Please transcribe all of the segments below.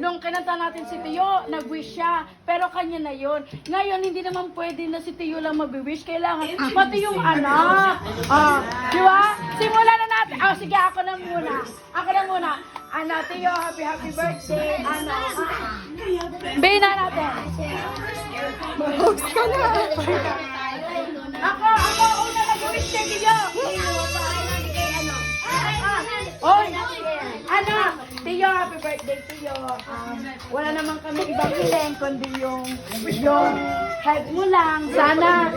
nung kinanta natin si Tio, nag-wish siya. Pero kanya na yun. Ngayon, hindi naman pwede na si Tio lang mag-wish. Kailangan, pati yung anak. Di ba? Simulan na natin. Sige, ako na muna. Ana, Tio, happy birthday. Ana, Bina natin. Mag-host ka na. Ako, una nag-wish kay Tio. Oy, anak, Tio, happy birthday, Tio. Wala naman kami ibang hiling, kundi yung health mo lang. Sana,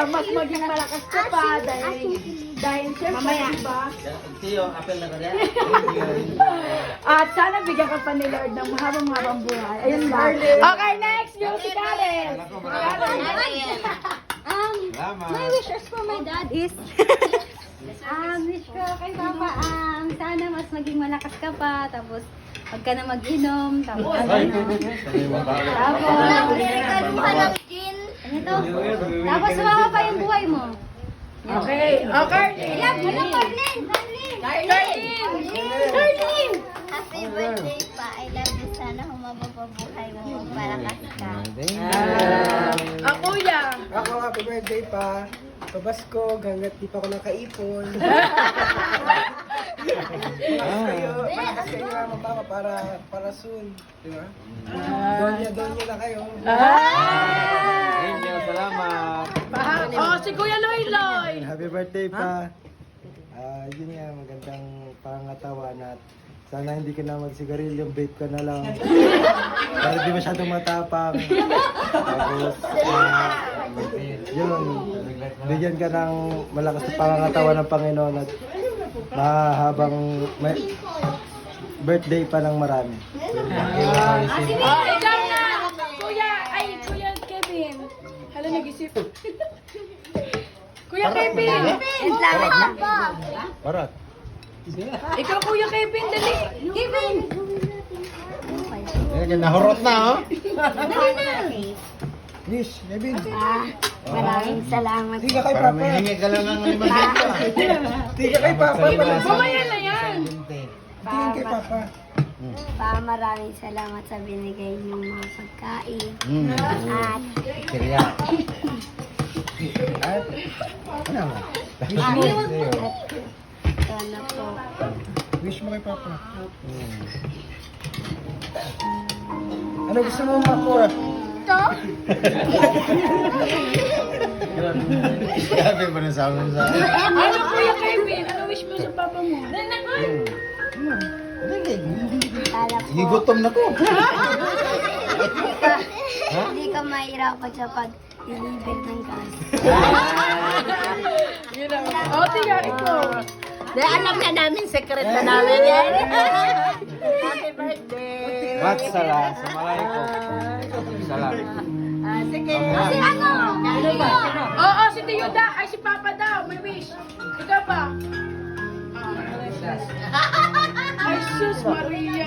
mas maging malakas ka pa dahil siyempre, diba? Tio, apel na ka rin. At sana bigyan ka pa ni Lord ng mahabang buhay. Ayun ba? Okay, next, music Karen. My wishes for my dad is wish ko kay Papa, sana mas maging malakas ka pa, tapos huwag ka na mag-inom, tapos tapos sumama pa yung buhay mo. Okay, Walang Marlene! Happy birthday pa. I love you. Sana humaba pa buhay mo. Malakas ka. Ako yan. Ako, happy birthday pa. Pabasko, hanggat di pa ako nakaipon. Malakas kayo mama papa para soon. Di ba? Donya na kayo. Thank you, salamat. Si Kuya Loy. Happy birthday pa. Yun nga, magandang pangatawan at sana hindi ka na magsigarilyo, vape ka na lang. Para di masyadong matapang. Tapos, yun, bigyan ka ng malakas na pangatawan ng Panginoon at mahabang birthday pa ng marami. Ikaw na. Kuya Kevin. Hala, nag-isip. Kuya Kevin. Salamat na po. Parat. Ikaw, Kuya Kevin, dali. Kevin! Nahurot na, oh. Wish, Nevin. Maraming salamat. Di ka kay Papa. Hingi ka lang ng 5,000. Di ka kay Papa. Mamaya na yan. Tingin kay Papa. Maraming salamat sa binigay niyong mga pagkain. At Kaya. Ano mo? sana po. Wish mo kay Papa. Ano gusto mo makuha? Sabi mo na sa amin sa... Ano, Kuya Kevin? Ano wish mo sa papa mo? Sana po. Higutom na ko. Hindi ka mahirapan sa pag-deliver ng gas. Tiya, ikaw. Alam na namin, secret na namin yan. Happy birthday. Mat sala, sa malay ko. Salamat. Sige. Oo, si Tio da. Ay, si Papa daw. May wish. Ikaw ba? Ay, sus Maria.